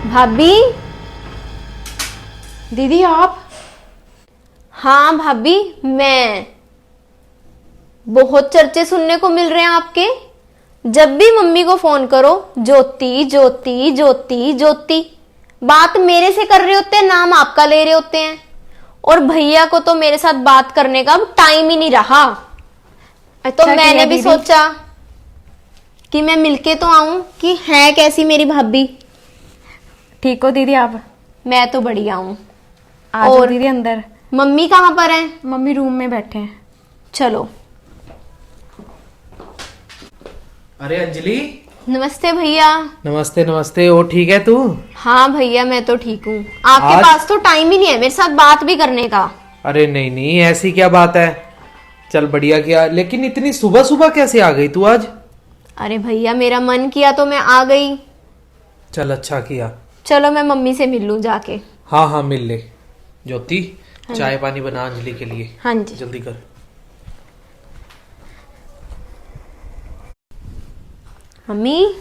भाभी। दीदी आप? हाँ भाभी, मैं। बहुत चर्चे सुनने को मिल रहे हैं आपके। जब भी मम्मी को फोन करो, ज्योति ज्योति ज्योति ज्योति। बात मेरे से कर रहे होते हैं, नाम आपका ले रहे होते हैं। और भैया को तो मेरे साथ बात करने का अब टाइम ही नहीं रहा। तो मैंने भी सोचा कि मैं मिलके तो आऊं कि है कैसी मेरी भाभी। ठीक हो दीदी आप? मैं तो बढ़िया हूं। आ जाओ दीदी अंदर। मम्मी कहाँ पर हैं? मम्मी रूम में बैठे हैं। चलो। अरे अंजलि। नमस्ते भैया। नमस्ते नमस्ते। ओ ठीक है तू? हाँ भैया, मैं तो ठीक हूँ। आपके आज? पास तो टाइम ही नहीं है मेरे साथ बात भी करने का। अरे नहीं नहीं, ऐसी क्या बात है। चल बढ़िया किया, लेकिन इतनी सुबह सुबह कैसे आ गई तू आज? अरे भैया, मेरा मन किया तो मैं आ गई। चल अच्छा किया। चलो मैं मम्मी से मिल लूं जाके। हाँ हाँ मिल ले। ज्योति चाय पानी बना अंजलि के लिए। हाँ जी। जल्दी कर। मम्मी।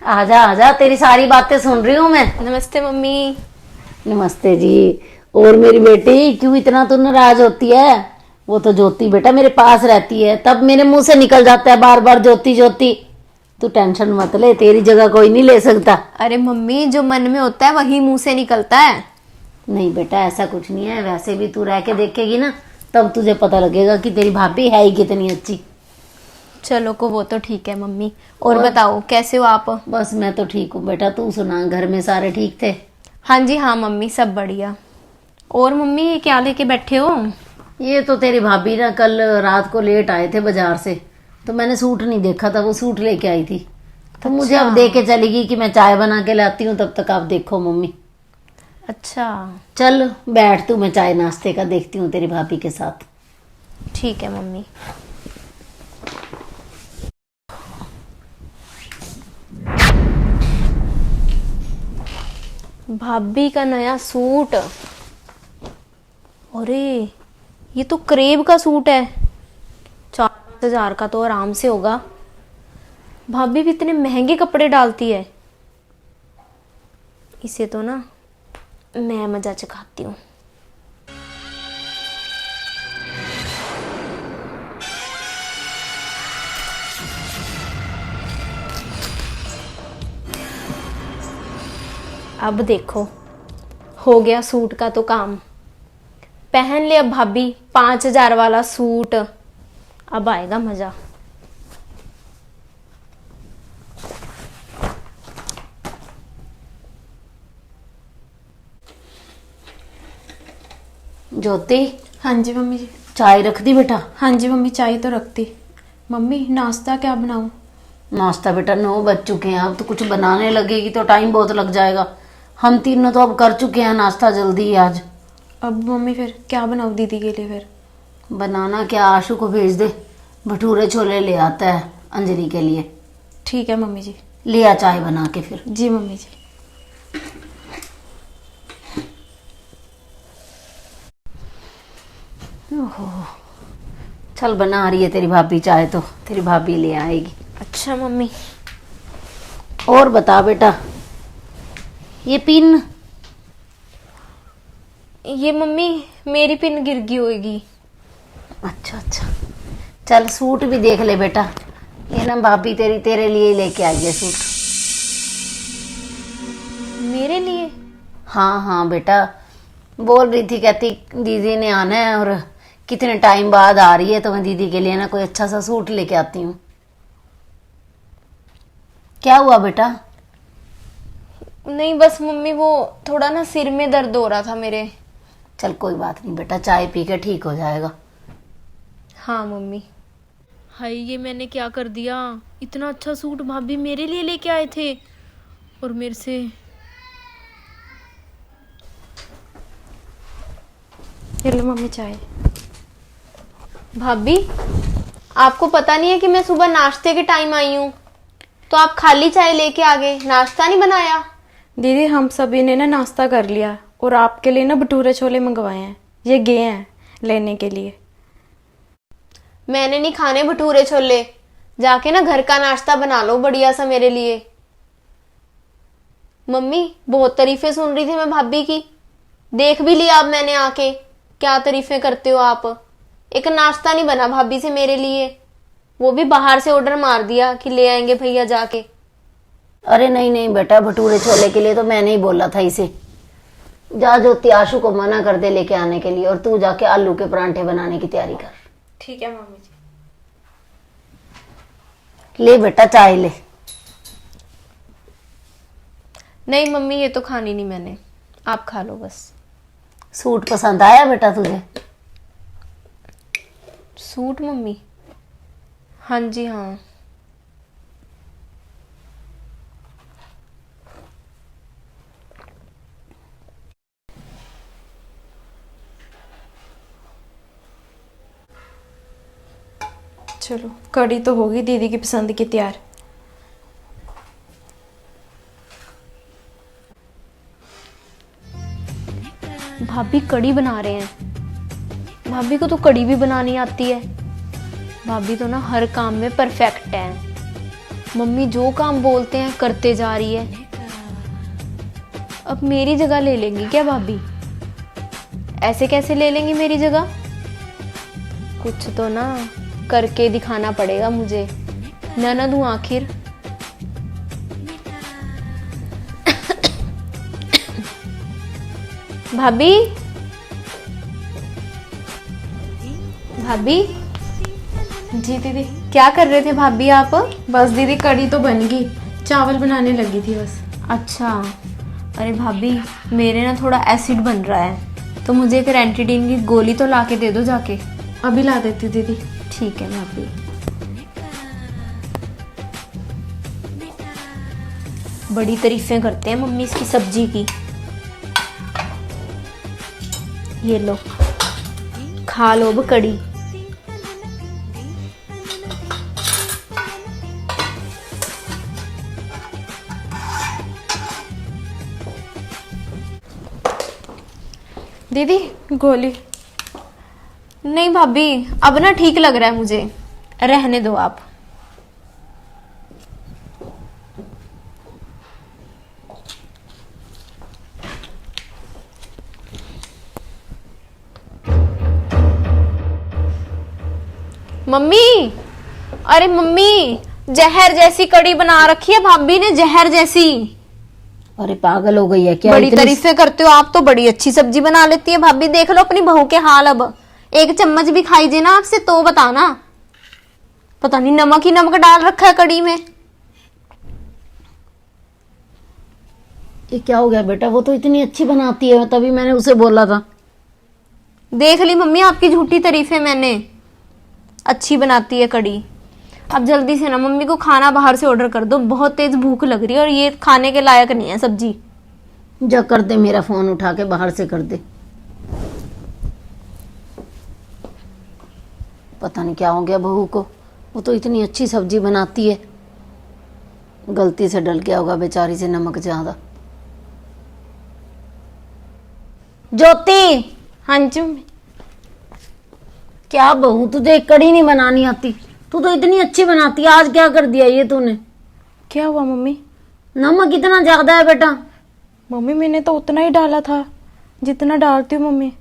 आजा आजा, तेरी सारी बातें सुन रही हूँ मैं। नमस्ते मम्मी। नमस्ते जी। और मेरी बेटी क्यों इतना तू नाराज होती है? वो तो ज्योति बेटा मेरे पास रहती है, तब मेरे मुंह से निकल जाता है बार बार ज्योति ज्योति। तू टेंशन मत ले, तेरी जगह कोई नहीं ले सकता। अरे मम्मी, जो मन में होता है वही मुंह से निकलता है। नहीं बेटा, ऐसा कुछ नहीं है। वैसे भी तू रह के देखेगी ना, तब तुझे पता लगेगा कि तेरी भाभी है ही कितनी अच्छी। चलो को वो तो ठीक है मम्मी। और बताओ कैसे हो आप? बस मैं तो ठीक हूँ बेटा, तू सुना, घर में सारे ठीक थे? हाँ जी हाँ मम्मी, सब बढ़िया। और मम्मी ये क्या लेके बैठे हो? ये तो तेरी भाभी ना कल रात को लेट आए थे बाजार से, तो मैंने सूट नहीं देखा था, वो सूट लेके आई थी। तो मुझे अब दे के चलेगी कि मैं चाय बना के लाती हूँ, तब तक आप देखो मम्मी। अच्छा चल बैठ तू, मैं चाय नाश्ते का देखती हूँ तेरी भाभी के साथ। ठीक है मम्मी। भाभी का नया सूट। अरे ये तो क्रेब का सूट है। 4,000 का तो आराम से होगा। भाभी भी इतने महंगे कपड़े डालती है। इसे तो ना मैं मजा चखाती हूँ। अब देखो, हो गया सूट का तो काम। पहन ले अब भाभी 5,000 वाला सूट। अब आएगा मजा। ज्योति। हाँ जी मम्मी जी। चाय रख दी बेटा? हाँ जी मम्मी, चाय तो रखती। मम्मी नाश्ता क्या बनाऊं? नाश्ता बेटा 9 बज चुके हैं, अब तो कुछ बनाने लगेगी तो टाइम बहुत लग जाएगा। हम तीनों तो अब कर चुके हैं नाश्ता जल्दी ही आज। अब मम्मी फिर क्या बनाऊं दीदी के लिए? फिर बनाना क्या, आशु को भेज दे, भटूरे छोले ले आता है अंजलि के लिए। ठीक है मम्मी जी। लिया चाय बना के फिर। जी मम्मी जी। ओहो, चल बना रही है तेरी भाभी चाय, तो तेरी भाभी ले आएगी। अच्छा मम्मी। और बता बेटा, ये पिन? ये मम्मी मेरी पिन गिर गई होगी। अच्छा अच्छा, चल सूट भी देख ले बेटा। ये ना भाभी तेरे लिए लेके आई है सूट। मेरे लिए? हाँ हाँ बेटा, बोल रही थी, कहती दीदी ने आना है और कितने टाइम बाद आ रही है, तो मैं दीदी के लिए ना कोई अच्छा सा सूट लेके आती हूँ। क्या हुआ बेटा? नहीं बस मम्मी, वो थोड़ा ना सिर में दर्द हो रहा था मेरे। चल कोई बात नहीं बेटा, चाय पी के ठीक हो जाएगा। हाँ मम्मी। हाय, ये मैंने क्या कर दिया? इतना अच्छा सूट भाभी मेरे लिए लेके आए थे और मेरे से। ये लो मम्मी चाय। भाभी, आपको पता नहीं है कि मैं सुबह नाश्ते के टाइम आई हूँ, तो आप खाली चाय लेके आ गए, नाश्ता नहीं बनाया? दीदी हम सभी ने ना नाश्ता कर लिया और आपके लिए ना भटूरे छोले मंगवाए हैं, ये गए हैं लेने के लिए। मैंने नहीं खाने भटूरे छोले। जाके ना घर का नाश्ता बना लो बढ़िया सा मेरे लिए। मम्मी बहुत तारीफें सुन रही थी मैं भाभी की, देख भी लिया अब मैंने आके क्या तारीफें करते हो आप। एक नाश्ता नहीं बना भाभी से मेरे लिए, वो भी बाहर से ऑर्डर मार दिया कि ले आएंगे भैया जाके। अरे नहीं नहीं बेटा, भटूरे छोले के लिए तो मैंने ही बोला था इसे। जा ज्योति, आशु को मना कर दे लेके आने के लिए, और तू जाके आलू के परांठे बनाने की तैयारी कर। ठीक है मम्मी जी। ले बेटा चाय ले। नहीं मम्मी ये तो खानी नहीं मैंने, आप खा लो बस। सूट पसंद आया बेटा तुझे? Suit mummy? हाँ जी हाँ। चलो कड़ी तो होगी दीदी की पसंद की तैयार। भाभी कड़ी बना रहे हैं, भाभी को तो कड़ी भी बनानी आती है। भाभी तो ना हर काम में परफेक्ट है। मम्मी जो काम बोलते हैं करते जा रही है। अब मेरी जगह ले लेंगी क्या भाभी? ऐसे कैसे ले लेंगी मेरी जगह? कुछ तो ना करके दिखाना पड़ेगा मुझे, ननद हूं आखिर। भाभी भाभी जी दीदी। क्या कर रहे थे भाभी आप? बस दीदी कड़ी तो बन गई, चावल बनाने लगी थी बस। अच्छा। अरे भाभी मेरे ना थोड़ा एसिड बन रहा है, तो मुझे एक रेंटिडीन की गोली तो ला के दे दो जाके। अभी ला देती हूँ दीदी। ठीक है भाभी। बड़ी तारीफें करते हैं मम्मी इसकी सब्जी की। ये लो खा लो अब कड़ी। दीदी गोली। नहीं भाभी अब ना ठीक लग रहा है मुझे, रहने दो आप। मम्मी, अरे मम्मी जहर जैसी कड़ी बना रखी है भाभी ने, जहर जैसी। अरे पागल हो गई है क्या? बड़ी तारीफें करते हो आप तो, बड़ी अच्छी सब्जी बना लेती है भाभी। देख लो अपनी बहू के हाल। अब एक चम्मच भी खाई जे ना आपसे तो बताना। पता नहीं नमक ही नमक डाल रखा है कड़ी में। ये क्या हो गया बेटा? वो तो इतनी अच्छी बनाती है, तभी मैंने उसे बोला था। देख ली मम्मी आपकी झूठी तारीफें मैंने, अच्छी बनाती है कड़ी। अब जल्दी से ना मम्मी को खाना बाहर से ऑर्डर कर दो, बहुत तेज भूख लग रही है और ये खाने के लायक नहीं है सब्जी। जा कर दे, मेरा फोन उठा के बाहर से कर दे। पता नहीं क्या हो गया बहू को, वो तो इतनी अच्छी सब्जी बनाती है, गलती से डल गया होगा बेचारी से नमक ज्यादा। ज्योति। हाँ जी मम्मी। क्या बहू तुझे कड़ी नहीं बनानी आती? तू तो इतनी अच्छी बनाती है, आज क्या कर दिया ये तूने? क्या हुआ मम्मी? नमक इतना ज्यादा है बेटा। मम्मी मैंने तो उतना ही डाला था जितना डालती हूँ मम्मी।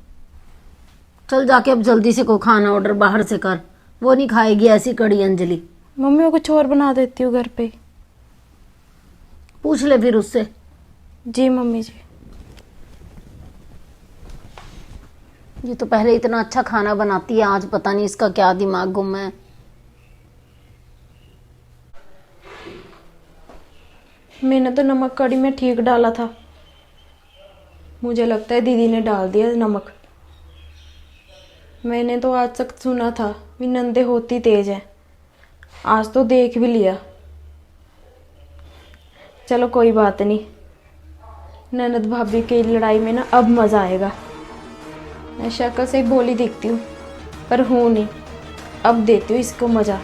चल जाके अब जल्दी से को खाना ऑर्डर बाहर से कर, वो नहीं खाएगी ऐसी कड़ी अंजलि। मम्मी मैं कुछ और बना देती हूँ घर पे। पूछ ले फिर उससे। जी मम्मी जी। ये तो पहले इतना अच्छा खाना बनाती है, आज पता नहीं इसका क्या दिमाग गुम है। मैंने तो नमक कड़ी में ठीक डाला था, मुझे लगता है दीदी ने डाल दिया नमक। मैंने तो आज तक सुना था भी नंदे होती तेज है, आज तो देख भी लिया। चलो कोई बात नहीं, ननद भाभी की लड़ाई में ना अब मज़ा आएगा। मैं शक्ल से बोली दिखती हूँ पर हूँ नहीं, अब देती हूँ इसको मज़ा।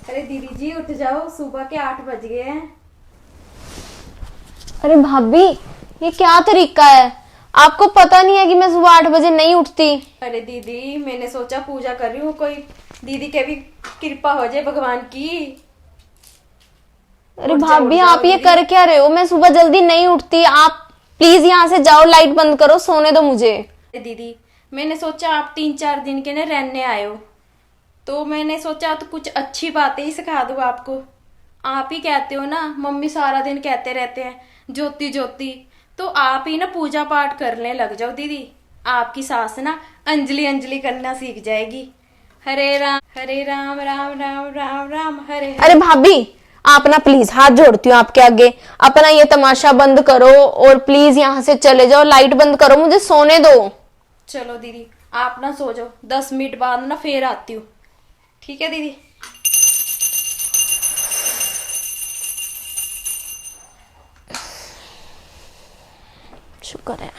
अरे दीदी जी उठ जाओ, सुबह के 8 बज गए हैं। अरे भाभी ये क्या तरीका है? आपको पता नहीं है कि मैं सुबह 8 बजे नहीं उठती। अरे दीदी, मैंने सोचा पूजा कर रही हूँ, कोई दीदी के भी कृपा हो जाए भगवान की। अरे भाभी आप ये कर क्या रहे हो? मैं सुबह जल्दी नहीं उठती। आप प्लीज यहाँ से जाओ, लाइट बंद करो, सोने दो मुझे। अरे दीदी, मैंने सोचा आप 3-4 दिन के लिए रहने आए हो, तो मैंने सोचा तो कुछ अच्छी बातें ही सिखा दूँ आपको। आप ही कहते हो ना, मम्मी सारा दिन कहते रहते हैं ज्योति ज्योति, तो आप ही ना पूजा पाठ करने लग जाओ दीदी। आपकी सास ना अंजलि अंजलि करना सीख जाएगी। हरे राम राम राम राम राम हरे हरे। अरे भाभी आप ना प्लीज, हाथ जोड़ती हूँ आपके आगे, अपना ये तमाशा बंद करो और प्लीज यहाँ से चले जाओ, लाइट बंद करो, मुझे सोने दो। चलो दीदी, आप ना सो जाओ, 10 मिनट बाद ना फिर आती हूँ, ठीक है दीदी? शुक्र है।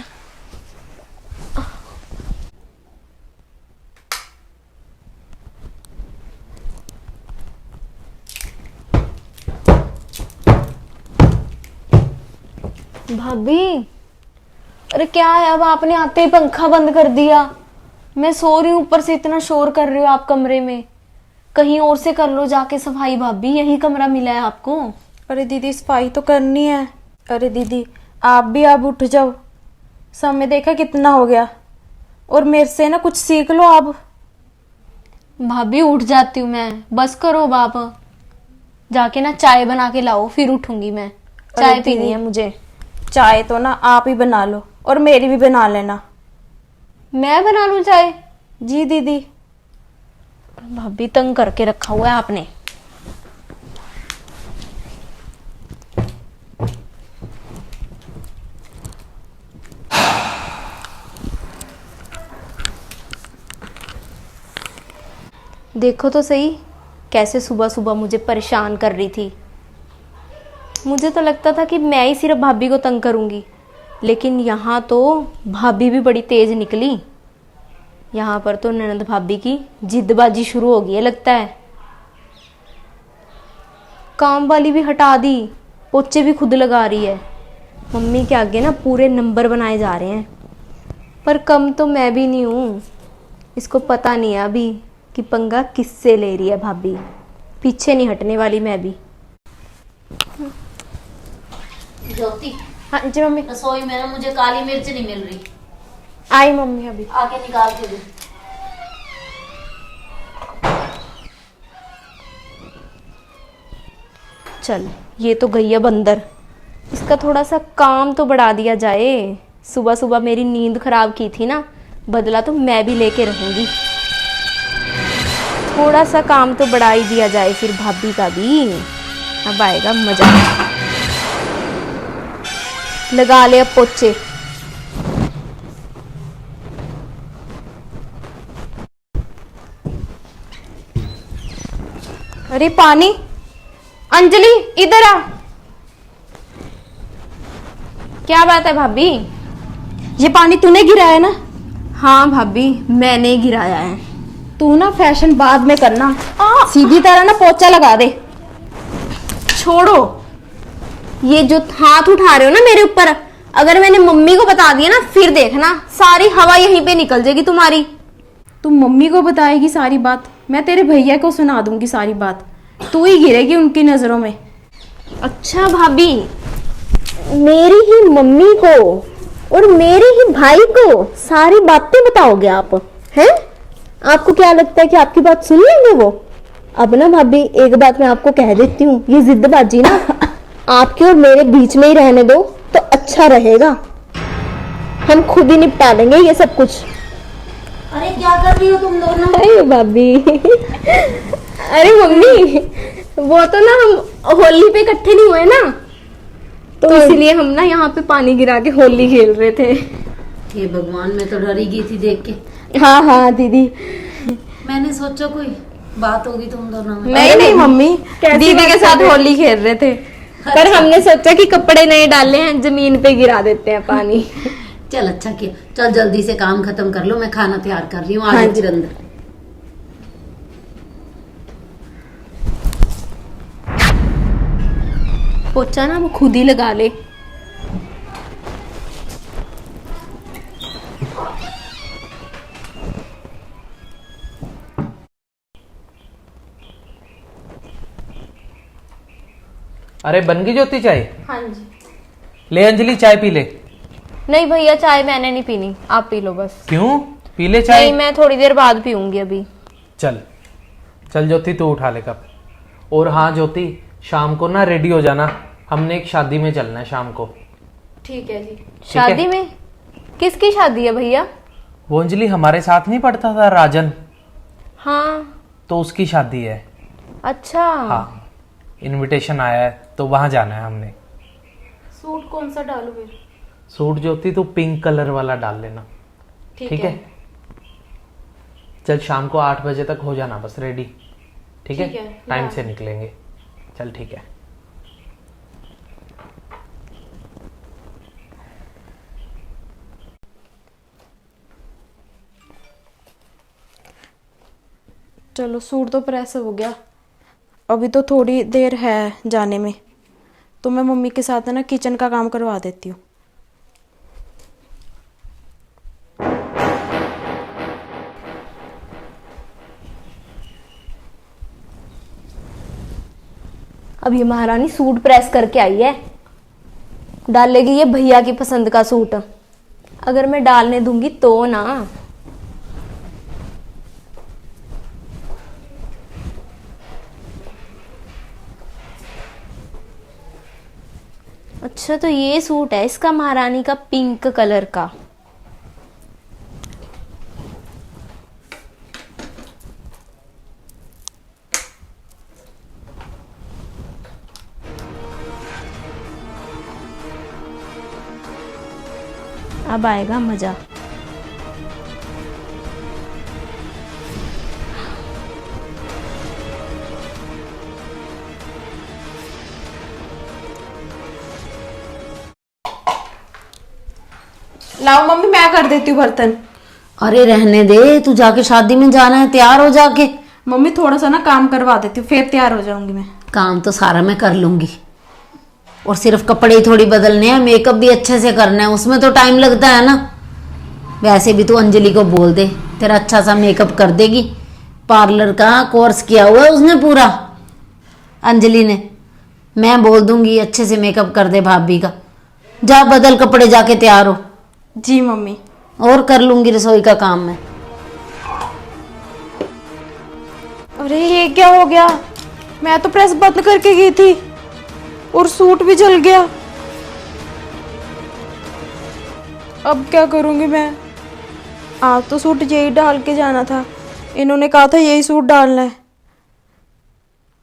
भाभी अरे क्या है, अब आपने आते ही पंखा बंद कर दिया। मैं सो रही हूँ, ऊपर से इतना शोर कर रहे हो आप कमरे में। कहीं और से कर लो जाके सफाई भाभी, यही कमरा मिला है आपको। अरे दीदी, सफाई तो करनी है। अरे दीदी, आप भी अब उठ जाओ, समय देखा कितना हो गया, और मेरे से ना कुछ सीख लो आप। भाभी उठ जाती हूँ मैं, बस करो बाप। जाके ना चाय बना के लाओ, फिर उठूंगी मैं। चाय दीदी, पीनी है मुझे। चाय तो ना आप ही बना लो, और मेरी भी बना लेना। मैं बना लूं चाय? जी दीदी। भाभी तंग करके रखा हुआ है आपने। देखो तो सही कैसे सुबह सुबह मुझे परेशान कर रही थी। मुझे तो लगता था कि मैं ही सिर्फ भाभी को तंग करूंगी, लेकिन यहाँ तो भाभी भी बड़ी तेज निकली। यहाँ पर तो ननद भाभी की जिद्दबाजी शुरू हो गई है लगता है। काम वाली भी हटा दी, पोचे भी खुद लगा रही है। मम्मी के आगे ना पूरे नंबर बनाए जा रहे हैं, पर कम तो मैं भी नहीं हूँ। इसको पता नहीं है अभी कि पंगा किससे ले रही है भाभी। पीछे नहीं हटने वाली मैं भी। ज्योति, हाँ जी मम्मी। रसोई में ना मुझे काली मिर्च नहीं मिल रही, आई मम्मी अभी। आके निकाल के दे। चल ये तो गई अब अंदर, इसका थोड़ा सा काम तो बढ़ा दिया जाए। सुबह सुबह मेरी नींद खराब की थी ना, बदला तो मैं भी लेके रहूंगी। थोड़ा सा काम तो बढ़ा ही दिया जाए फिर भाभी का भी, अब आएगा मजा। लगा ले अब पोचे। अरे पानी, अंजलि इधर आ। क्या बात है भाभी? ये पानी तूने गिराया ना? हाँ भाभी मैंने गिराया है। तू ना फैशन बाद में करना, सीधी तरह ना पोछा लगा दे। छोड़ो, ये जो हाथ उठा रहे हो ना मेरे ऊपर, अगर मैंने मम्मी को बता दिया ना, फिर देखना सारी हवा यहीं पे निकल जाएगी तुम्हारी। तुम मम्मी को बताएगी सारी बात, मैं तेरे भैया को सुना दूंगी सारी बात। तू ही गिरेगी उनकी नजरों में। अच्छा भाभी, मेरी ही मम्मी को और मेरे ही भाई को सारी बातें बताओगे आप हैं? आपको क्या लगता है कि आपकी बात सुन लेंगे वो? अब ना भाभी एक बात मैं आपको कह देती हूँ, ये जिद्दबाजी ना आपके और मेरे बीच में ही रहने दो तो अच्छा रहेगा। हम खुद ही निपटा लेंगे ये सब कुछ। अरे क्या कर रही हो तुम दोनों? अरे भाभी अरे मम्मी, वो तो ना हम होली पे इकट्ठे नहीं हुए ना, तो इसलिए हम ना यहाँ पे पानी गिरा के होली खेल रहे थे। हे भगवान, मैं तो डर ही गई थी देख के। हाँ हाँ दीदी। मैंने सोचा कोई बात होगी तुम दोनों में। नहीं नहीं मम्मी, दीदी बात के कर साथ रहे? होली खेल रहे थे, पर हमने सोचा कि कपड़े नए डाले हैं, जमीन पे गिरा देते हैं पानी। चल अच्छा किया, चल जल्दी से काम खत्म कर लो, मैं खाना तैयार कर रही हूँ। हाँ आज जी। अंदर पोछा ना वो खुद ही लगा ले। अरे बन गई ज्योति चाय? हाँ जी। ले अंजलि चाय पी ले। नहीं भैया, चाय मैंने नहीं पीनी, आप पी लो बस। क्यों? पी ले चाय। नहीं, मैं थोड़ी देर बाद पीऊंगी अभी। चल चल ज्योति, तू उठा ले कप। और हाँ ज्योति, शाम को ना रेडी हो जाना, हमने एक शादी में चलना है शाम को। ठीक है जी। शादी में? किसकी शादी है भैया? वो अंजलि हमारे साथ नहीं पढ़ता था, राजन, हाँ। तो उसकी शादी है। अच्छा। हाँ, इनविटेशन आया है तो वहां जाना है हमने। सूट कौन सा डालूं फिर? सूट ज्योति तू पिंक कलर वाला डाल लेना। ठीक है। चल शाम को 8 बजे तक हो जाना बस रेडी। ठीक है, टाइम से निकलेंगे। चल ठीक है। चलो सूट तो प्रेस हो गया, अभी तो थोड़ी देर है जाने में, तो मैं मम्मी के साथ है ना किचन का काम करवा देती हूँ। अब ये महारानी सूट प्रेस करके आई है, डालेगी ये भैया की पसंद का सूट। अगर मैं डालने दूंगी तो ना। अच्छा, तो ये सूट है इसका, महारानी का, पिंक कलर का। अब आएगा मजा। लाओ मम्मी, मैं कर देती हूँ बर्तन। अरे रहने दे, तू जाके शादी में जाना है, तैयार हो जाके। मम्मी थोड़ा सा ना काम करवा देती हूँ, फिर तैयार हो जाऊंगी मैं। काम तो सारा मैं कर लूंगी, और सिर्फ कपड़े ही थोड़ी बदलने हैं, मेकअप भी अच्छे से करना है, उसमें तो टाइम लगता है ना। वैसे भी तू अंजलि को बोल दे, तेरा अच्छा सा मेकअप कर देगी। पार्लर का कोर्स किया हुआ है उसने पूरा, अंजलि ने। मैं बोल दूंगी अच्छे से मेकअप कर दे भाभी का। जा बदल कपड़े, जाके तैयार हो। जी मम्मी। और कर लूंगी रसोई का काम मैं। अरे ये क्या हो गया, मैं तो प्रेस बंद करके गई थी और सूट भी जल गया। अब क्या करूंगी मैं? आज तो सूट यही डाल के जाना था, इन्होंने कहा था यही सूट डालना है।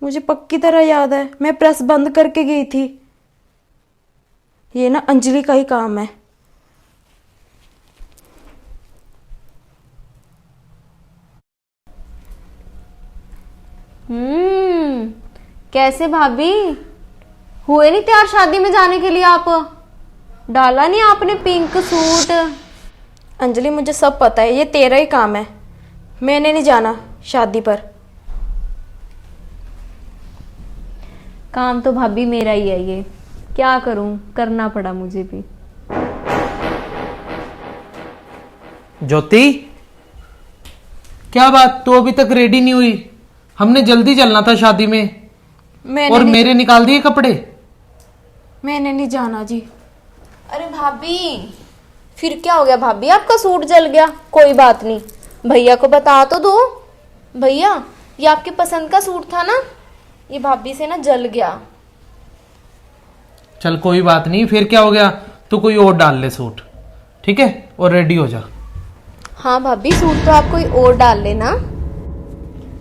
मुझे पक्की तरह याद है, मैं प्रेस बंद करके गई थी। ये ना अंजलि का ही काम है। कैसे भाभी, हुए नहीं तैयार शादी में जाने के लिए? आप डाला नहीं आपने पिंक सूट? अंजलि मुझे सब पता है, ये तेरा ही काम है, मैंने नहीं जाना शादी पर। काम तो भाभी मेरा ही है, ये क्या करूं, करना पड़ा मुझे भी। ज्योति, क्या बात, तू अभी तक रेडी नहीं हुई? हमने जल्दी चलना था शादी में, और मेरे निकाल दिए कपड़े। मैंने नहीं जाना जी। अरे भाभी, फिर क्या हो गया भाभी, आपका सूट जल गया? कोई बात नहीं, भैया को बता तो दो। भैया, ये आपकी पसंद का सूट था ना, ये भाभी से ना जल गया। चल कोई बात नहीं, फिर क्या हो गया, तू कोई और डाल ले सूट, ठीक है, और रेडी हो जा। हाँ भाभी, सूट तो आप कोई और डाल लेना।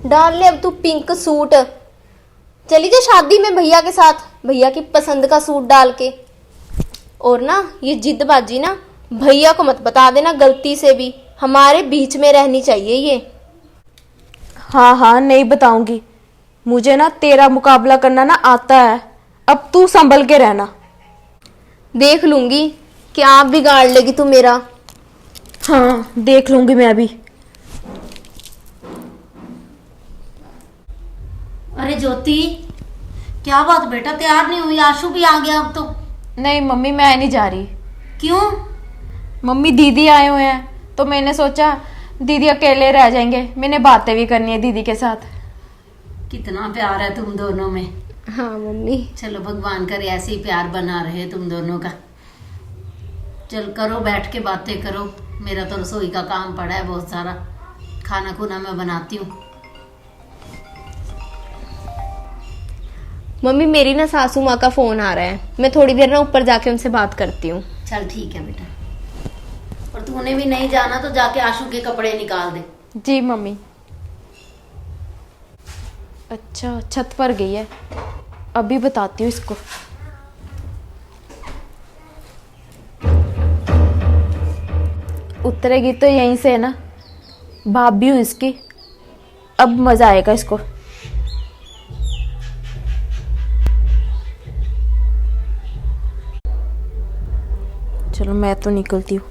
डाल ले अब तू पिंक सूट, चली जा शादी में भैया के साथ, भैया की पसंद का सूट डाल के। और ना ये जिद्दबाजी ना भैया को मत बता देना गलती से भी, हमारे बीच में रहनी चाहिए ये। हाँ हाँ, नहीं बताऊंगी। मुझे ना तेरा मुकाबला करना ना आता है, अब तू संभल के रहना। देख लूंगी क्या बिगाड़ लेगी तू मेरा। हाँ, देख लूंगी मैं अभी। अरे ज्योति, क्या बात बेटा, तैयार नहीं हुई? आशु भी आ गया अब तो। नहीं मम्मी, मैं नहीं जा रही। क्यों? मम्मी दीदी आए हुए हैं, तो मैंने सोचा दीदी अकेले रह जाएंगे, मैंने बातें भी करनी है दीदी के साथ। कितना प्यार है तुम दोनों में। हाँ मम्मी। चलो भगवान करे ऐसे ही प्यार बना रहे तुम दोनों का। चल करो, बैठ के बातें करो। मेरा तो रसोई का काम पड़ा है बहुत सारा, खाना खुना मैं बनाती हूँ। मम्मी मेरी ना सासू माँ का फोन आ रहा है, मैं थोड़ी देर ना ऊपर जाके उनसे बात करती हूँ। चल ठीक है बेटा, और तूने भी नहीं जाना तो जाके आशु के कपड़े निकाल दे। जी मम्मी। अच्छा छत पर गई है, अभी बताती हूँ इसको। उतरेगी तो यहीं से है ना, भाभी हूँ इसकी, अब मजा आएगा इसको। चलो मैं तो निकलती हूँ।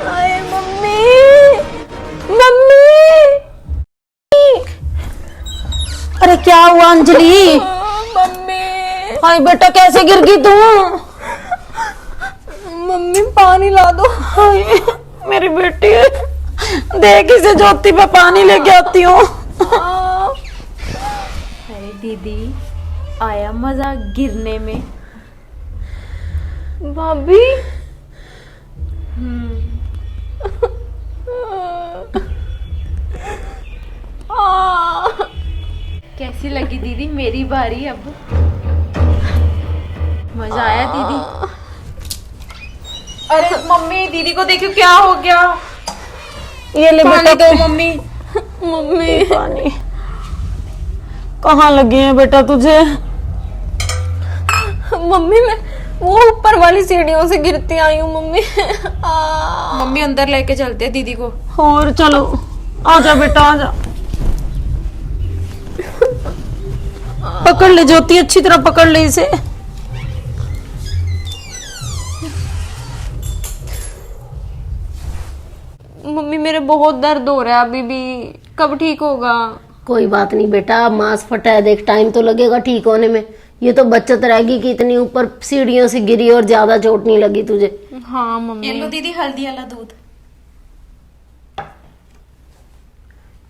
अरे मम्मी, मम्मी, अरे क्या हुआ अंजलि? मम्मी, हाय बेटा कैसे गिर गई तू? मम्मी पानी ला दो। हाय मेरी बेटी, देख इसे ज्योति पे पानी लेके आती हूँ। अरे दीदी, आया मजा गिरने में। भाभी, कैसी लगी दीदी मेरी बारी अब? मजा आया दीदी? अरे मम्मी, दीदी को देखो क्या हो गया। ये ले बेटा दो मम्मी। मम्मी, पानी। कहाँ लगी है बेटा तुझे? मम्मी मैं वो ऊपर वाली सीढ़ियों से गिरती आई हूँ मम्मी। मम्मी अंदर लेके चलते हैं दीदी को। और चलो आजा बेटा आजा। पकड़ ले ज्योति, अच्छी तरह पकड़ ले इसे। मम्मी मेरे बहुत दर्द हो रहा है अभी भी, कब ठीक होगा? कोई बात नहीं बेटा, मांस फटा है, देख टाइम तो लगेगा ठीक होने में। ये तो बचत रहेगी कि इतनी ऊपर सीढ़ियों से गिरी और ज्यादा चोट नहीं लगी तुझे। हाँ मम्मी। ये लो दीदी हल्दी वाला दूध।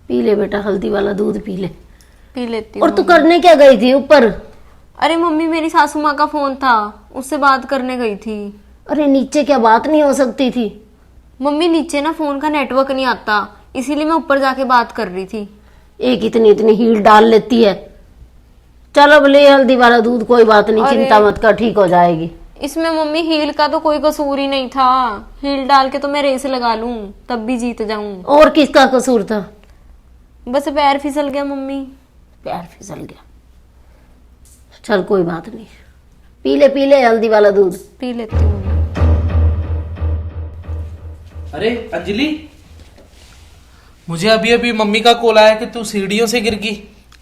पी ले बेटा, हल्दी वाला दूध पी ले। पी लेती और हूँ। तू करने क्या गई थी ऊपर? अरे मम्मी मेरी सासू माँ का फोन था, उससे बात करने गई थी। अरे नीचे क्या बात नहीं हो सकती थी? मम्मी नीचे ना फोन का नेटवर्क नहीं आता, इसीलिए मैं ऊपर जाके बात कर रही थी। एक इतनी इतनी हील डाल लेती है। चलो अब ले हल्दी वाला दूध, कोई बात नहीं, अरे। चिंता मत कर, ठीक हो जाएगी। इसमें मम्मी हील का तो कोई कसूर ही नहीं था, हील डाल के तो मैं रेस लगा लूं तब भी जीत जाऊं। और किसका कसूर था? बस पैर फिसल गया मम्मी। पैर फिसल गया। चल कोई बात नहीं, पी ले हल्दी वाला दूध। पी लेती हूँ। अरे अंजलि, मुझे अभी अभी मम्मी का कॉल आया कि तू सीढ़ियों से गिर गई।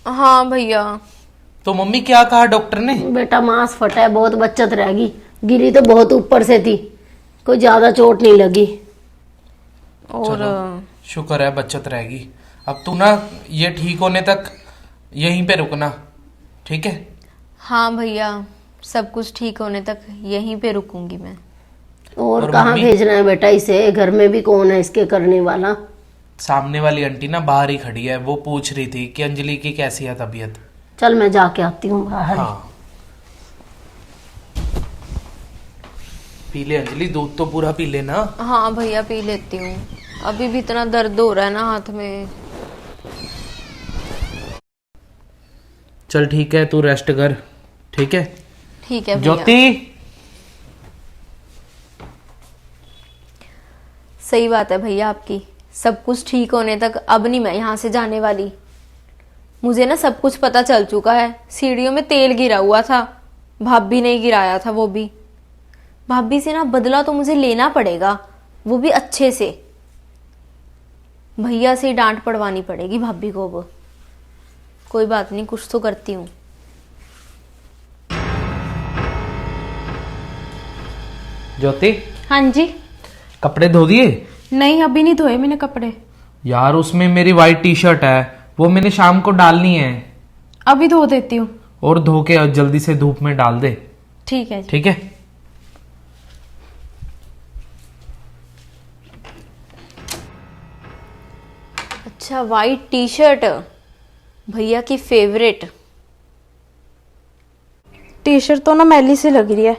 हाँ भैया। तो मम्मी क्या कहा डॉक्टर ने? बेटा मांस फटा है, बहुत बचत रहेगी, गिरी तो बहुत ऊपर से थी, कोई ज्यादा चोट नहीं लगी। और शुक्र है बचत रहेगी। अब तू ना ये ठीक होने तक यहीं पे रुकना, ठीक है? हाँ भैया, सब कुछ ठीक होने तक यहीं पे रुकूंगी मैं। और कहाँ मम्मी? भेजना है बेटा इसे? घर में भी कौन है इसके करने वाला? सामने वाली आंटी ना बाहर ही खड़ी है, वो पूछ रही थी कि अंजलि की कैसी है तबीयत। चल मैं जाके आती हूँ बाहर। हाँ पी ले अंजलि, दूध तो पूरा पी लेना। हाँ भैया पी लेती हूँ, अभी भी इतना दर्द हो रहा है ना हाथ में। चल ठीक है, तू रेस्ट कर, ठीक है? ठीक है भैया। ज्योति, सही बात है भैया आपकी, सब कुछ ठीक होने तक अब नहीं मैं यहाँ से जाने वाली। मुझे ना सब कुछ पता चल चुका है, सीढ़ियों में तेल गिरा हुआ था, भाभी ने गिराया था वो भी। भाभी से ना बदला तो मुझे लेना पड़ेगा, वो भी अच्छे से। भैया से डांट पड़वानी पड़ेगी भाभी को अब। कोई बात नहीं, कुछ तो करती हूँ। ज्योति, हाँ जी। कपड़े धो दिए? नहीं, अभी नहीं धोए मैंने कपड़े। यार उसमें मेरी वाइट टी शर्ट है, वो मैंने शाम को डालनी है। अभी धो देती हूँ। और धो के जल्दी से धूप में डाल दे। ठीक है जी। ठीक है। अच्छा, वाइट टी शर्ट भैया की फेवरेट। टी शर्ट तो ना मैली सी लग रही है।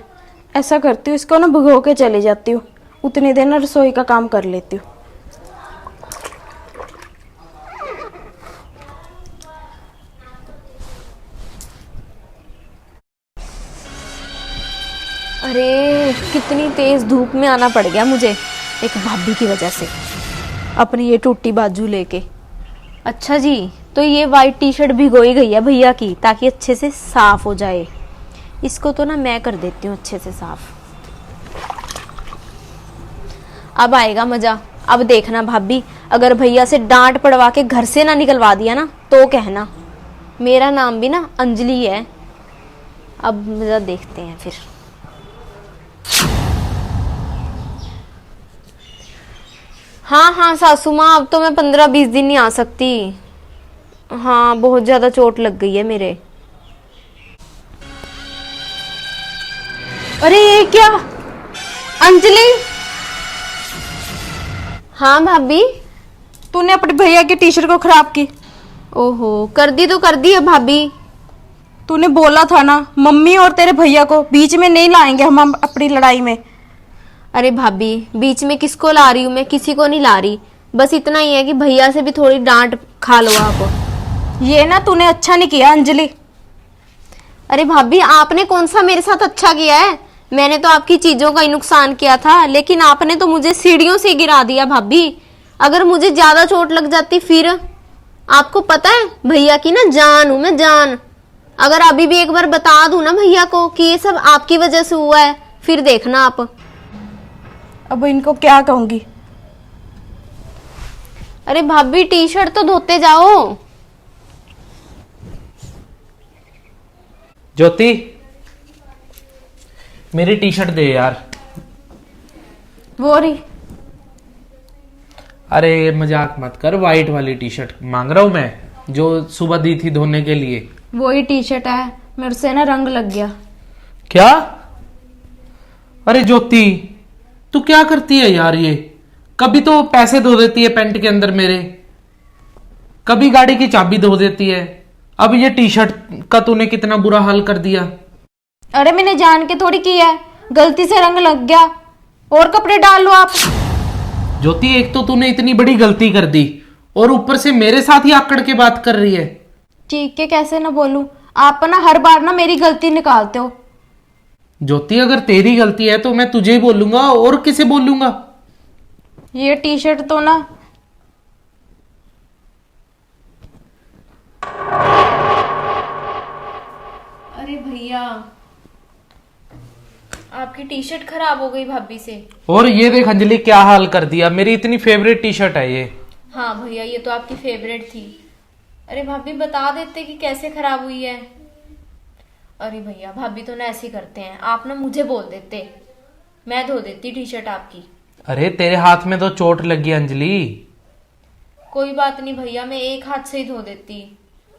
ऐसा करती हूँ, इसको ना भिगो के चली जाती हूँ, उतनी देर ना रसोई का काम कर लेती हूँ। अरे कितनी तेज धूप में आना पड़ गया मुझे एक भाभी की वजह से, अपनी ये टूटी बाजू लेके। अच्छा जी, तो ये वाइट टी शर्ट भिगोई गई है भैया की, ताकि अच्छे से साफ हो जाए। इसको तो ना मैं कर देती हूँ अच्छे से साफ। अब आएगा मजा। अब देखना भाभी, अगर भैया से डांट पड़वा के घर से ना निकलवा दिया ना तो कहना। मेरा नाम भी ना अंजलि है। अब मजा देखते हैं फिर। हाँ हाँ सासू माँ, अब तो मैं 15-20 दिन नहीं आ सकती। हाँ, बहुत ज्यादा चोट लग गई है मेरे। अरे ये क्या? अंजलि, हाँ भाभी। तूने अपने भैया की टी शर्ट को खराब की। ओहो, कर दी तो कर दी है भाभी। तूने बोला था ना मम्मी और तेरे भैया को बीच में नहीं लाएंगे हम अपनी लड़ाई में। अरे भाभी, बीच में किसको ला रही हूँ मैं? किसी को नहीं ला रही। बस इतना ही है कि भैया से भी थोड़ी डांट खा लो आप। ये ना तूने अच्छा नहीं किया अंजलि। अरे भाभी, आपने कौन सा मेरे साथ अच्छा किया है? मैंने तो आपकी चीजों का ही नुकसान किया था, लेकिन आपने तो मुझे सीढ़ियों से गिरा दिया भाभी। अगर मुझे ज्यादा चोट लग जाती फिर? आपको पता है भैया की ना जान हूं मैं, जान। अगर अभी भी एक बार बता दूं ना भैया को कि ये सब आपकी वजह से हुआ है, फिर देखना आप। अब इनको क्या कहूंगी? अरे भाभी, टी शर्ट तो धोते जाओ। ज्योति, मेरी टी शर्ट दे यार। वो रही। अरे मजाक मत कर, वाइट वाली टी शर्ट मांग रहा हूं मैं, जो सुबह दी थी धोने के लिए। वही टी शर्ट है, मेरे से ना रंग लग गया। क्या? अरे ज्योति, तू क्या करती है यार? ये कभी तो पैसे धो देती है पैंट के अंदर मेरे, कभी गाड़ी की चाबी धो देती है, अब ये टी शर्ट का तूने कितना बुरा हाल कर दिया। अरे मैंने जान के थोड़ी की है, गलती से रंग लग गया। और कपड़े डाल लो आप। ज्योति, एक तो तूने इतनी बड़ी गलती कर दी और ऊपर से मेरे साथ ही आकड़ के बात कर रही है। ठीक है, कैसे ना बोलूं? आप ना हर बार ना मेरी गलती निकालते हो। ज्योति, अगर तेरी गलती है तो मैं तुझे ही बोलूंगा, और किसे बोलूंगा? ये टी शर्ट तो ना अरे भैया, आपकी टी शर्ट खराब हो गई भाभी से। और ये देख अंजलि, क्या हाल कर दिया। मेरी इतनी फेवरेट टी शर्ट है ये। हाँ भैया, ये तो आपकी फेवरेट थी। अरे भाभी, बता देते कि कैसे खराब हुई है। अरे भैया, भाभी तो ना ऐसे ही करते हैं। आप ना मुझे बोल देते, मैं धो देती टी शर्ट आपकी। अरे तेरे हाथ में तो चोट लगी अंजलि। कोई बात नहीं भैया, मैं एक हाथ से ही धो देती।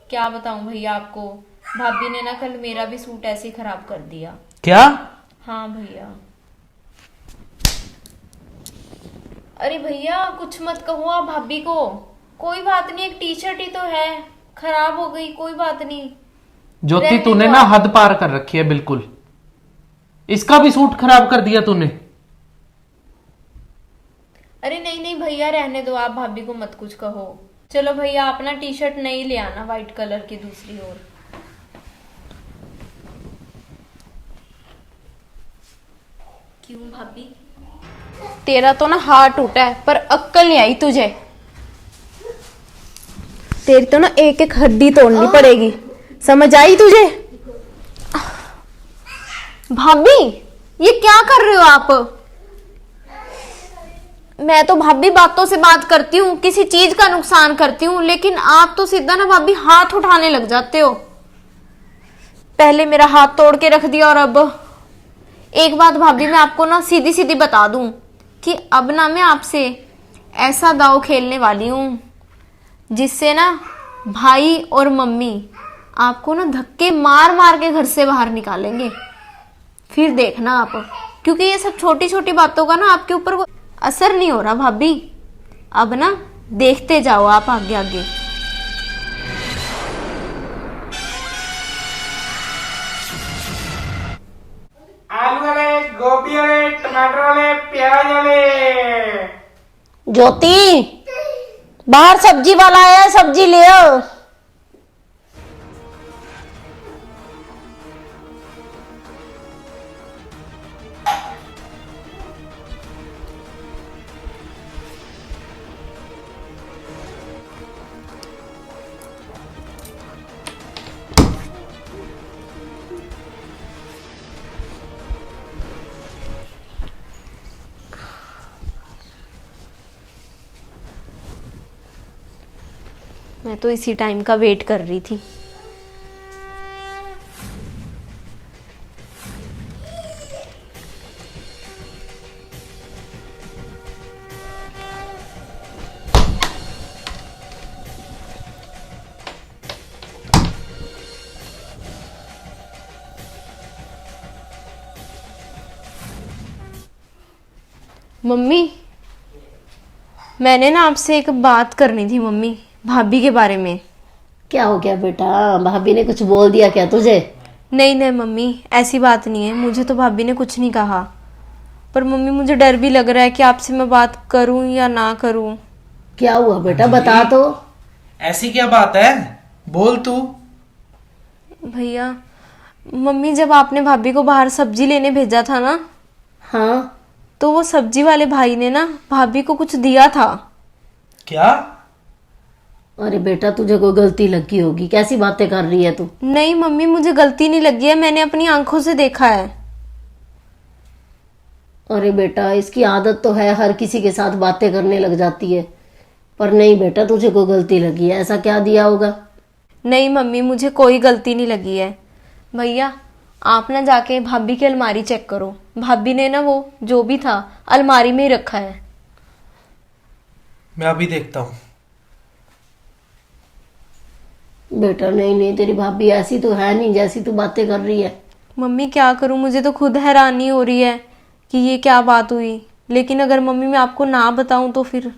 क्या बताऊं भैया आपको, भाभी ने ना कल मेरा भी सूट ऐसे ही खराब कर दिया। क्या? हाँ भैया। अरे भैया, कुछ मत कहो आप भाभी को। कोई बात नहीं, एक टी शर्ट ही तो है, खराब हो गई, कोई बात नहीं। ज्योति, रहने तूने दो ना आप। हद पार कर रखी है बिल्कुल। इसका भी सूट खराब कर दिया तूने। अरे नहीं नहीं भैया, रहने दो आप, भाभी को मत कुछ कहो। चलो भैया, आप ना टी शर्ट नहीं ले आना व्हाइट कलर की दूसरी ओर। क्यों भाभी? तेरा तो ना हाथ टूटा है, पर अक्कल नहीं आई तुझे। तेरी तो ना एक एक हड्डी तोड़नी पड़ेगी, समझ आई तुझे? भाभी, ये क्या कर रहे हो आप? मैं तो भाभी बातों से बात करती हूँ, किसी चीज का नुकसान करती हूँ, लेकिन आप तो सीधा ना भाभी हाथ उठाने लग जाते हो। पहले मेरा हाथ तोड़ के रख दिया और अब एक बात भाभी मैं आपको ना सीधी सीधी बता दूं कि अब ना मैं आपसे ऐसा दांव खेलने वाली हूँ जिससे ना भाई और मम्मी आपको ना धक्के मार मार के घर से बाहर निकालेंगे। फिर देखना आप, क्योंकि ये सब छोटी छोटी बातों का ना आपके ऊपर कोई असर नहीं हो रहा भाभी। अब ना देखते जाओ आप आगे आगे। आलू वाले, गोभी वाले, टमाटर वाले, प्याज वाले। ज्योति, बाहर सब्जी वाला आया, सब्जी ले आओ। मैं तो इसी टाइम का वेट कर रही थी। मम्मी, मैंने ना आपसे एक बात करनी थी मम्मी, भाभी के बारे में। क्या हो गया बेटा, भाभी ने कुछ बोल दिया क्या तुझे? नहीं नहीं मम्मी, ऐसी बात नहीं है, मुझे तो भाभी ने कुछ नहीं कहा। पर मम्मी मुझे डर भी लग रहा है कि आपसे मैं बात करूं या ना करूं। क्या हुआ बेटा, बता तो। ऐसी क्या बात है, बोल तू। भैया, मम्मी जब आपने भाभी को बाहर सब्जी लेने भेजा था ना, हाँ, तो वो सब्जी वाले भाई ने ना भाभी को कुछ दिया था। क्या? अरे बेटा, तुझे कोई गलती लगी होगी, कैसी बातें कर रही है तू? नहीं मम्मी, मुझे गलती नहीं लगी है, मैंने अपनी आंखों से देखा है। अरे बेटा, इसकी आदत तो है, हर किसी के साथ बातें करने लग जाती है। पर नहीं बेटा, तुझे कोई गलती लगी है, ऐसा क्या दिया होगा? नहीं मम्मी, मुझे कोई गलती नहीं लगी है। भैया, आप ना जाके भाभी की अलमारी चेक करो। भाभी ने ना वो जो भी था अलमारी में ही रखा है। मैं अभी देखता हूँ। बेटा नहीं नहीं, तेरी भाभी ऐसी तो है नहीं जैसी तू बातें कर रही है। मम्मी क्या करूं, मुझे तो खुद हैरानी हो रही है कि ये क्या बात हुई। लेकिन अगर मम्मी मैं आपको ना बताऊं तो फिर।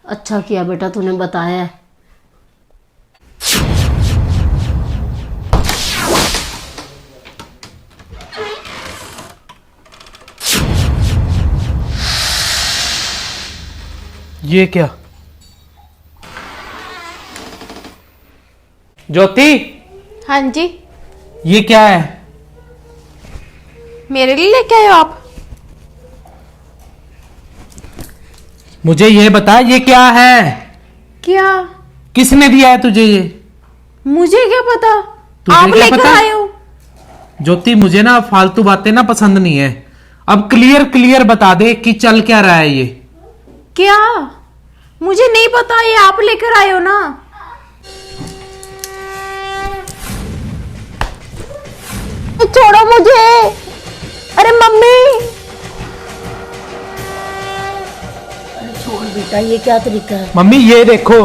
अच्छा किया बेटा तूने बताया है। ये क्या? ज्योति, हाँ जी, ये क्या है? मेरे लिए लेके आए हो आप? मुझे ये बता, ये क्या है? क्या? किसने दिया है तुझे ये? मुझे क्या पता, तुझे आप क्या लेकर पता? आए हो। ज्योति, मुझे ना फालतू बातें ना पसंद नहीं है। अब क्लियर क्लियर बता दे कि चल क्या रहा है ये। क्या? मुझे नहीं पता, ये आप लेकर आए हो ना। छोड़ो मुझे। अरे मम्मी। अरे छोड़ बेटा, ये क्या तरीका है? मम्मी ये देखो,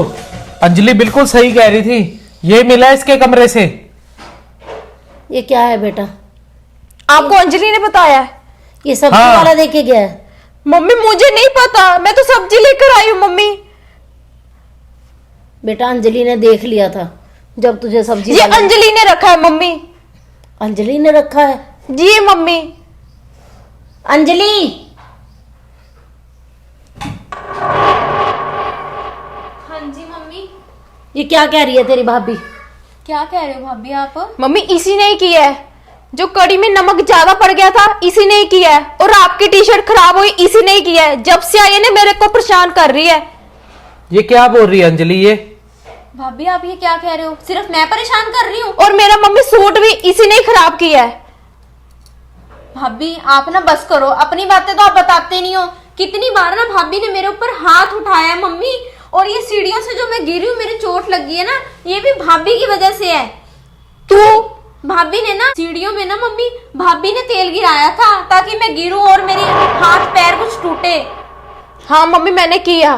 अंजलि बिल्कुल सही कह रही थी, ये मिला इसके कमरे से। ये क्या है बेटा? आपको अंजलि ने बताया है? ये सब्जी हाँ। वाला देके गया है। मम्मी मुझे नहीं पता, मैं तो सब्जी लेकर आई हूँ मम्मी। बेटा अंजलि ने देख लिया था जब तुझे सब्जी ये वाला- अंजलि ने रखा है मम्मी। अंजलि ने रखा है? जी मम्मी। अंजलि, हाँ जी मम्मी। ये क्या कह रही है तेरी भाभी? क्या कह रहे हो भाभी आप? मम्मी इसी ने ही किया है, जो कड़ी में नमक ज्यादा पड़ गया था इसी ने ही किया है, और आपकी टी शर्ट खराब हुई इसी ने ही किया है। जब से आई ने मेरे को परेशान कर रही है। ये क्या बोल रही है अंजलि ये? भाभी आप ये क्या कह रहे हो? सिर्फ मैं परेशान कर रही हूँ? और मेरा मम्मी सूट भी इसी ने ही खराब किया है। भाभी आप ना बस करो, अपनी बातें तो आप बताते नहीं हो। कितनी बार ना भाभी ने मेरे ऊपर हाथ उठाया है मम्मी, और ये सीढ़ियों से जो मैं गिरी हूँ, मेरी चोट लगी है ना, ये भी भाभी की वजह से है। क्यों? भाभी ने ना सीढ़ियों में ना मम्मी, भाभी ने तेल गिराया था ताकि मैं गिरूं और मेरे हाथ पैर कुछ टूटे। हाँ मम्मी मैंने किया,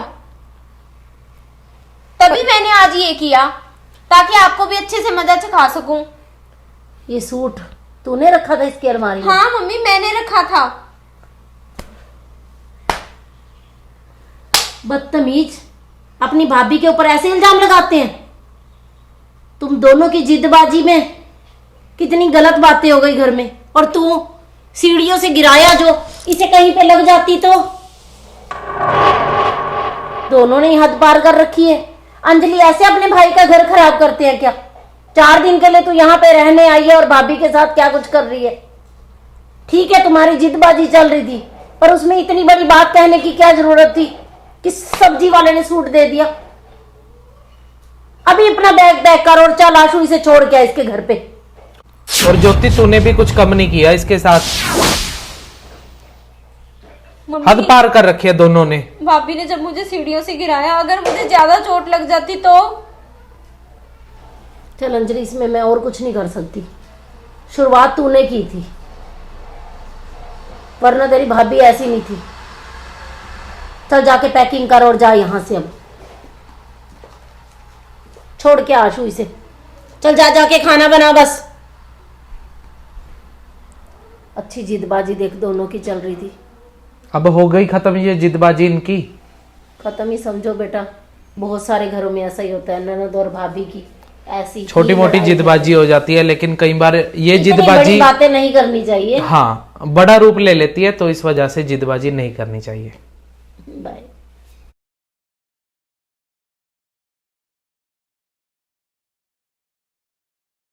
तभी मैंने आज ये किया ताकि आपको भी अच्छे से मजा चखा सकूं। ये सूट तूने रखा था इसकी अलमारी में? हाँ मम्मी मैंने रखा था। बदतमीज, अपनी भाभी के ऊपर ऐसे इल्जाम लगाते हैं। तुम दोनों की जिद्दबाजी में कितनी गलत बातें हो गई घर में, और तू सीढ़ियों से गिराया जो, इसे कहीं पे लग जाती तो। दोनों ने ही हद पार कर रखी है। अंजलि ऐसे अपने भाई का घर खराब करते हैं क्या? 4 दिन के लिए तू यहाँ पे रहने आई है और भाभी के साथ क्या कुछ कर रही है। ठीक है तुम्हारी जिद्दबाजी चल रही थी, पर उसमें इतनी बड़ी बात कहने की क्या जरूरत थी कि सब्जी वाले ने सूट दे दिया। अभी अपना बैग पैक कर और चल आशु इसे छोड़ के आ इसके घर पे। और ज्योति तूने भी कुछ कम नहीं किया इसके साथ, हद पार कर रखी है दोनों ने। भाभी ने जब मुझे सीढ़ियों से गिराया, अगर मुझे ज्यादा चोट लग जाती तो। चल अंजलि, इसमें मैं और कुछ नहीं कर सकती, शुरुआत तूने की थी, वरना तेरी भाभी ऐसी नहीं थी। चल जाके पैकिंग कर और जा यहां से, अब छोड़ के आशु इसे। चल जा जाके खाना बना बस। अच्छी जिदबाजी देख दोनों की चल रही थी। अब हो गई खत्म ये जिदबाजी इनकी। खत्म ही समझो बेटा, बहुत सारे घरों में ऐसा ही होता है। ननद और भाभी की ऐसी छोटी मोटी जिदबाजी हो जाती है, लेकिन कई बार ये इतनी जिदबाजी बड़ी बातें नहीं करनी चाहिए। हाँ बड़ा रूप ले लेती है, तो इस वजह से जिदबाजी नहीं करनी चाहिए। बाय।